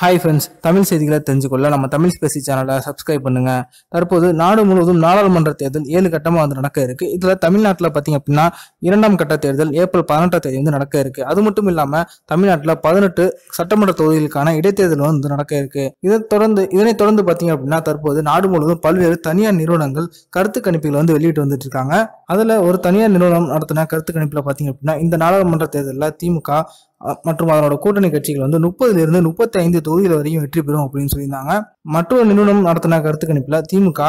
Hi friends, Tamil செய்திகளை தெரிஞ்சுக்கொள்ள நம்ம Tamil Spacey சேனலை சப்ஸ்கிரைப் பண்ணுங்க. தற்போது நாடு முழுவதும் நாடாளுமன்ற தேர்தல் 7 கட்டமாக வந்து நடக்க இருக்கு. இதுல தமிழ்நாட்டில் பார்த்தீங்க அப்படின்னா 2ஆம் கட்ட தேர்தல் ஏப்ரல் 18ஆம் தேதி வந்து நடக்க இருக்கு. அது மட்டும் இல்லாம தமிழ்நாட்டில் 18 சட்டமன்ற தொகுதிகளுக்கான இடைத்தேர்தல் வந்து நடக்க இருக்கு. இதனைத் தொடர்ந்து பார்த்தீங்க அப்படின்னா தற்போது நாடு முழுவதும் பல்வேறு தனியார் நிறுவனங்கள் கருத்து கணிப்புகளை வந்து வெளியிட்டு வந்துட்டு இருக்காங்க. அதுல ஒரு தனியார் நிறுவனம் நடத்தின கருத்து கணிப்புல பார்த்தீங்க அப்படின்னா இந்த நாடாளுமன்ற தேர்தலில் திமுக மற்றும் அதனோட கூட்டணி கட்சிகள் வந்து 30 to 35 தொகுதிகள் வரையும் வெற்றி பெறும் அப்படின்னு சொல்லியிருந்தாங்க. மற்றொரு நிறுவனம் நடத்தின கருத்து கணிப்புல திமுக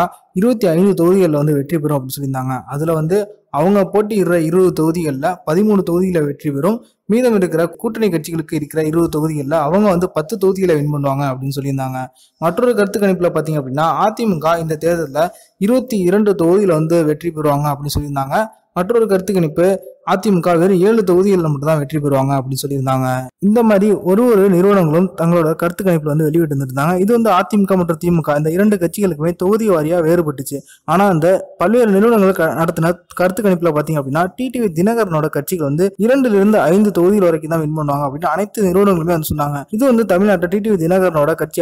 25 தொகுதிகளில் வந்து வெற்றி பெறும் அப்படின்னு சொல்லியிருந்தாங்க. அதுல வந்து அவங்க போட்டியிடுற 20 தொகுதிகளில் 13 தொகுதிகளை வெற்றி பெறும். மீதம் இருக்கிற கூட்டணி கட்சிகளுக்கு இருக்கிற 20 தொகுதிகளில் அவங்க வந்து 10 தொகுதிகளை வின் பண்ணுவாங்க அப்படின்னு சொல்லியிருந்தாங்க. மற்றொரு கருத்து கணிப்புல பாத்தீங்க அப்படின்னா அதிமுக இந்த தேர்தலில் 22 தொகுதிகளை வந்து வெற்றி பெறுவாங்க அப்படின்னு சொல்லியிருந்தாங்க. மற்றொரு கருத்து கணிப்பு அதிமுக வெறும் 7 தொகுதிகளில் மட்டும் தான் வெற்றி பெறுவாங்க அப்படின்னு சொல்லியிருந்தாங்க. இந்த மாதிரி ஒரு நிறுவனங்களும் தங்களோட கருத்து கணிப்புல வந்து வெளியிட்டு இருந்திருந்தாங்க. இது வந்து அதிமுக மற்றும் திமுக இந்த 2 கட்சிகளுக்குமே தொகுதி வாரியா வேறுபட்டுச்சு. ஆனா இந்த பல்வேறு நிறுவனங்கள் நடத்தின கருத்து கணிப்புல பாத்தீங்க அப்படின்னா டிடிவி தினகரனோட கட்சிகள் வந்து 2 to 5 தொகுதிகள் வரைக்கும் தான் வின் பண்ணுவாங்க அப்படின்னு அனைத்து நிறுவனங்களுமே வந்து சொன்னாங்க. இது வந்து தமிழ்நாட்டில் டிடிவி தினகரனோட கட்சி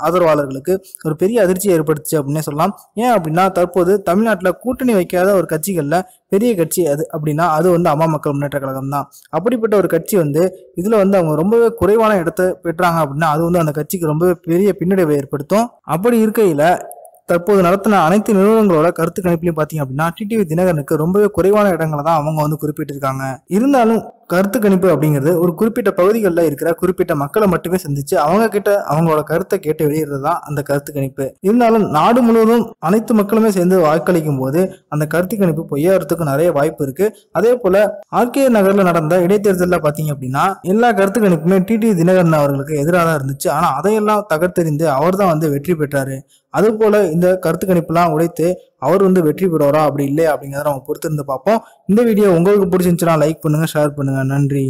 ஆதரவாளர்களுக்கு ஒரு பெரிய அதிர்ச்சியை ஏற்படுத்துச்சு அப்படின்னே சொல்லலாம். ஏன் அப்படின்னா தற்போது தமிழ்நாட்டில் கூட்டணி வைக்காத ஒரு கட்சிகள்ல பெரிய கட்சி அது அப்படின்னா அது வந்து அம்மா மக்கள் முன்னேற்ற கழகம் தான். அப்படிப்பட்ட ஒரு கட்சி வந்து இதுல வந்து அவங்க ரொம்பவே குறைவான இடத்தை பெற்றாங்க அப்படின்னா அது வந்து அந்த கட்சிக்கு ரொம்பவே பெரிய பின்னடைவை ஏற்படுத்தும். அப்படி இருக்கையில தற்போது நடத்தின அனைத்து நிறுவனங்களோட கருத்து கணிப்புலையும் பாத்தீங்க அப்படின்னா டிடிவி தினகரனுக்கு ரொம்பவே குறைவான இடங்களை தான் அவங்க வந்து குறிப்பிட்டிருக்காங்க. இருந்தாலும் கருத்து கணிப்பு அப்படிங்கிறது ஒரு குறிப்பிட்ட பகுதிகளில் இருக்கிற குறிப்பிட்ட மக்களை மட்டுமே சந்திச்சு அவங்க கிட்ட அவங்களோட கருத்தை கேட்டு வெளியிடுறது தான் அந்த கருத்து கணிப்பு. இருந்தாலும் நாடு முழுவதும் அனைத்து மக்களுமே சேர்ந்து வாக்களிக்கும் போது அந்த கருத்து கணிப்பு பொய்யாறதுக்கு நிறைய வாய்ப்பு இருக்கு. அதே போல ஆர்கே நகர்ல நடந்த இடைத்தேர்தலில் பாத்தீங்க அப்படின்னா எல்லா கருத்து கணிப்புமே டிடிவி தினகரன் அவர்களுக்கு எதிராக தான் இருந்துச்சு. ஆனா அதையெல்லாம் தகர்த்தெறிந்து அவர் தான் வந்து வெற்றி பெற்றாரு. அது போல இந்த கருத்து கணிப்புலாம் உடைத்து அவர் வந்து வெற்றி பெறுவாரா அப்படி இல்லையா அப்படிங்கிறத நம்ம பொறுத்திருந்து பார்ப்போம். இந்த வீடியோ உங்களுக்கு பிடிச்சிருந்துச்சுன்னா லைக் பண்ணுங்க, ஷேர் பண்ணுங்க. நன்றி.